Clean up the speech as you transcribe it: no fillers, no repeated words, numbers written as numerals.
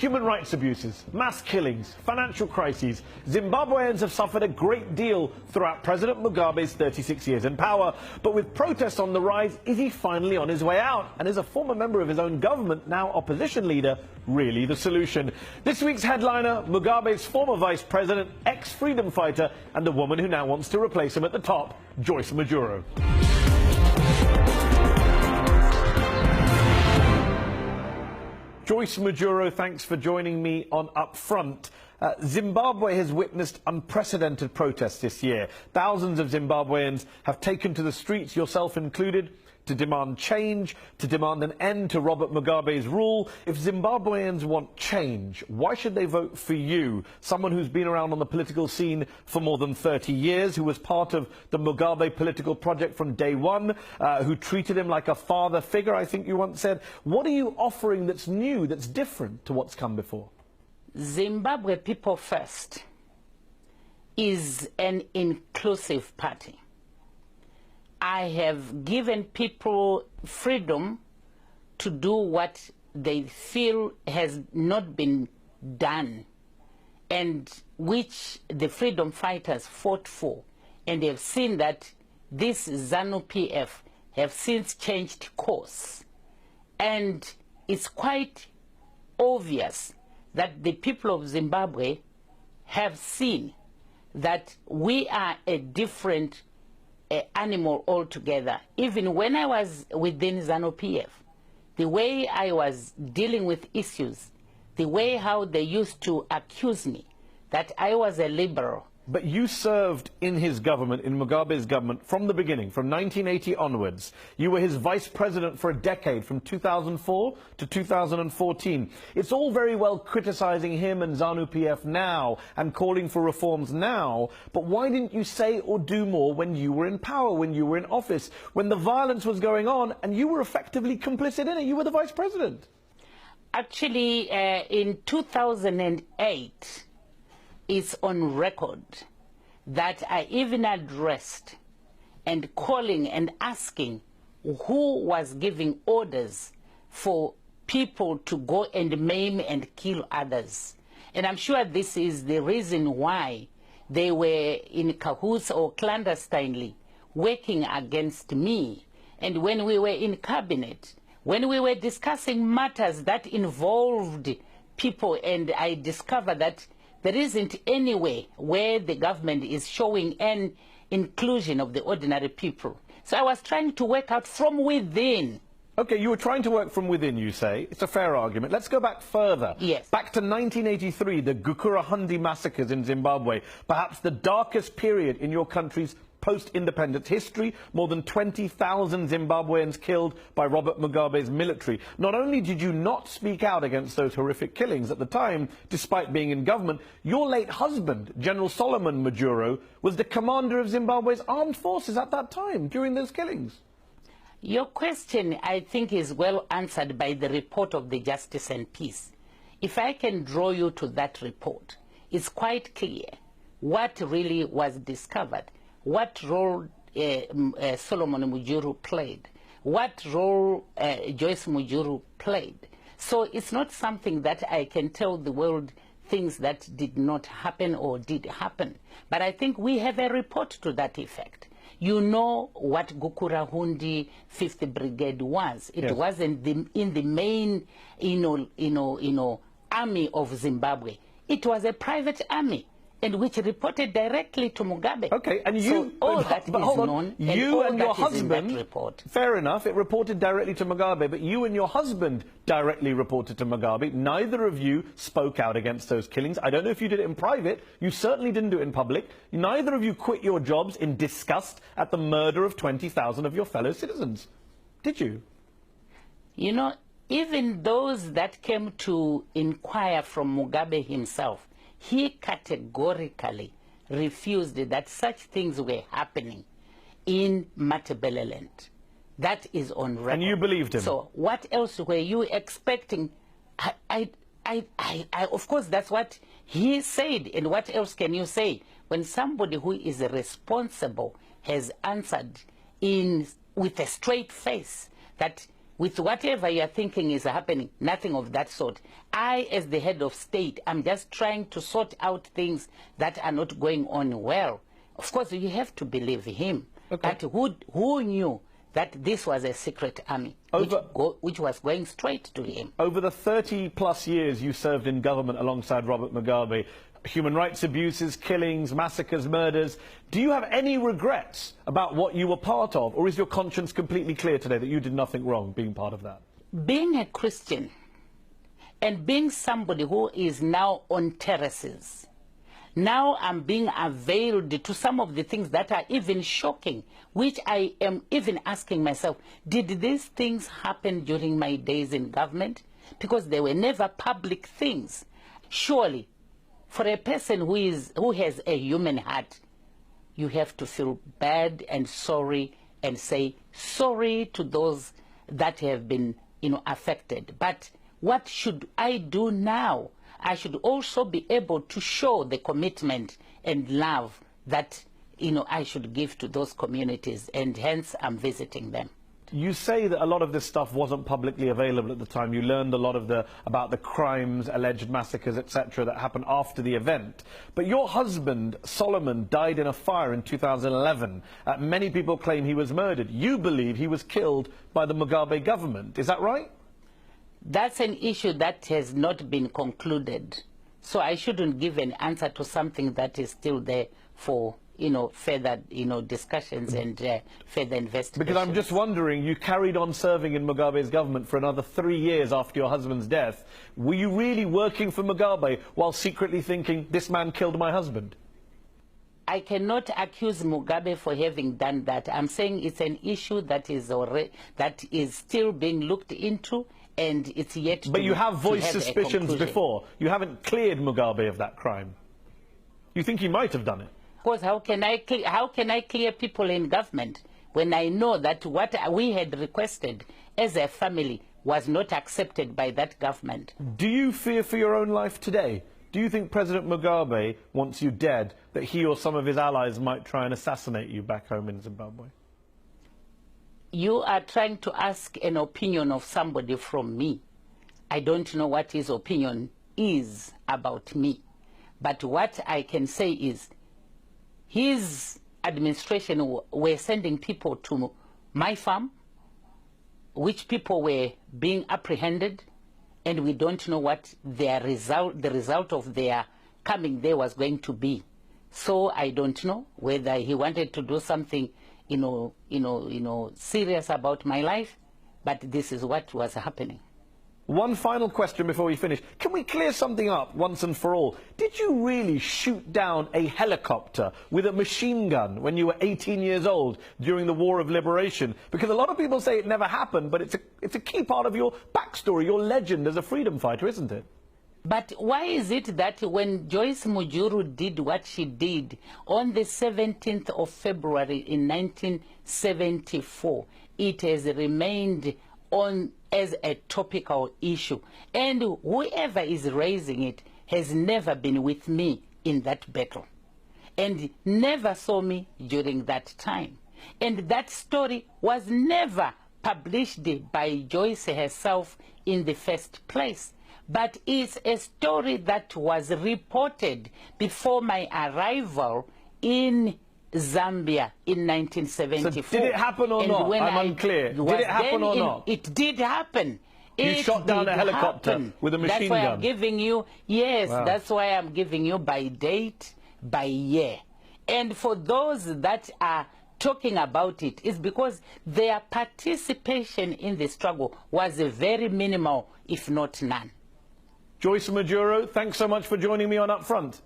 Human rights abuses, mass killings, financial crises. Zimbabweans have suffered a great deal throughout President Mugabe's 36 years in power. But with protests on the rise, is he finally on his way out? And is a former member of his own government, now opposition leader, really the solution? This week's headliner, Mugabe's former vice president, ex-freedom fighter, and the woman who now wants to replace him at the top, Joyce Mujuru. Joyce Mujuru, thanks for joining me on Up Front. Zimbabwe has witnessed unprecedented protests this year. Thousands of Zimbabweans have taken to the streets, yourself included, to demand change, to demand an end to Robert Mugabe's rule. If Zimbabweans want change, why should they vote for you, someone who's been around on the political scene for more than 30 years, who was part of the Mugabe political project from day one, who treated him like a father figure, I think you once said. What are you offering that's new, that's different to what's come before? Zimbabwe People First is an inclusive party. I have given people freedom to do what they feel has not been done, and which the freedom fighters fought for. And they've seen that this ZANU-PF have since changed course. And it's quite obvious that the people of Zimbabwe have seen that we are a different animal altogether. Even when I was within ZANU-PF, the way I was dealing with issues, the way how they used to accuse me that I was a liberal. But you served in his government, in Mugabe's government, from the beginning, from 1980 onwards. You were his vice president for a decade, from 2004 to 2014. It's all very well criticizing him and ZANU-PF now and calling for reforms now, but why didn't you say or do more when you were in power, when you were in office, when the violence was going on and you were effectively complicit in it? You were the vice president. Actually, in 2008, it's on record that I even addressed and calling and asking who was giving orders for people to go and maim and kill others. And I'm sure this is the reason why they were in cahoots or clandestinely working against me. And when we were in cabinet, when we were discussing matters that involved people, and I discovered that there isn't any way where the government is showing an inclusion of the ordinary people. So I was trying to work out from within. Okay, you were trying to work from within, you say. It's a fair argument. Let's go back further. Yes. Back to 1983, the Gukurahundi massacres in Zimbabwe, perhaps the darkest period in your country's post-independence history. More than 20,000 Zimbabweans killed by Robert Mugabe's military. Not only did you not speak out against those horrific killings at the time, despite being in government, your late husband, General Solomon Mujuru, was the commander of Zimbabwe's armed forces at that time, during those killings. Your question, I think, is well answered by the report of the Justice and Peace. If I can draw you to that report, it's quite clear what really was discovered, what role Solomon Mujuru played, what role Joyce Mujuru played. So it's not something that I can tell the world things that did not happen or did happen. But I think we have a report to that effect. You know what Gukurahundi 5th Brigade was. It Yes. was in the main, army of Zimbabwe. It was a private army, and which reported directly to Mugabe. Okay, and you, so all that is hold on. known, You and your that is in that husband, report. fair enough, it reported directly to Mugabe, but you and your husband directly reported to Mugabe. Neither of you spoke out against those killings. I don't know if you did it in private. You certainly didn't do it in public. Neither of you quit your jobs in disgust at the murder of 20,000 of your fellow citizens. Did you? You know, even those that came to inquire from Mugabe himself, he categorically refused that such things were happening in Matabeleland. That is on record. And you believed him? So what else were you expecting? Of course, that's what he said. And what else can you say when somebody who is responsible has answered with a straight face that with whatever you're thinking is happening, nothing of that sort. I, as the head of state, I'm just trying to sort out things that are not going on well. Of course, you have to believe him. Okay. But who knew that this was a secret army which was going straight to him? Over the 30-plus years you served in government alongside Robert Mugabe, human rights abuses, killings, massacres, murders, do you have any regrets about what you were part of, or is your conscience completely clear today that you did nothing wrong being part of that? Being a Christian and being somebody who is now on terraces, now I'm being availed to some of the things that are even shocking, which I am even asking myself, did these things happen during my days in government? Because they were never public things. Surely, for a person who has a human heart, you have to feel bad and sorry and say sorry to those that have been, affected. But what should I do now? I should also be able to show the commitment and love that, I should give to those communities, and hence I'm visiting them. You say that a lot of this stuff wasn't publicly available at the time. You learned a lot about the crimes, alleged massacres, etc. that happened after the event. But your husband, Solomon, died in a fire in 2011. Many people claim he was murdered. You believe he was killed by the Mugabe government. Is that right? That's an issue that has not been concluded. So I shouldn't give an answer to something that is still there for further, discussions and further investigations. Because I'm just wondering, you carried on serving in Mugabe's government for another 3 years after your husband's death. Were you really working for Mugabe while secretly thinking, this man killed my husband? I cannot accuse Mugabe for having done that. I'm saying it's an issue that is still being looked into, and it's yet to But you have voiced suspicions before. You haven't cleared Mugabe of that crime. You think he might have done it? Of course, how can I clear people in government when I know that what we had requested as a family was not accepted by that government? Do you fear for your own life today? Do you think President Mugabe wants you dead, that he or some of his allies might try and assassinate you back home in Zimbabwe? You are trying to ask an opinion of somebody from me. I don't know what his opinion is about me. But what I can say is, his administration were sending people to my farm, which people were being apprehended, and we don't know what the result of their coming there was going to be. So I don't know whether he wanted to do something, serious about my life, but this is what was happening. One final question before we finish. Can we clear something up once and for all? Did you really shoot down a helicopter with a machine gun when you were 18 years old during the War of Liberation? Because a lot of people say it never happened, but it's a key part of your backstory, your legend as a freedom fighter, isn't it? But why is it that when Joyce Mujuru did what she did on the 17th of February in 1974, it has remained on as a topical issue, and whoever is raising it has never been with me in that battle and never saw me during that time, and that story was never published by Joyce herself in the first place, but it's a story that was reported before my arrival in Zambia in 1974. So did it happen or not? I'm unclear. Did it happen or not? It did happen. You shot down a helicopter with a machine gun. That's why I'm giving you, yes, wow. That's why I'm giving you by date, by year. And for those that are talking about it, it's because their participation in the struggle was very minimal, if not none. Joyce Mujuru, thanks so much for joining me on Up Front.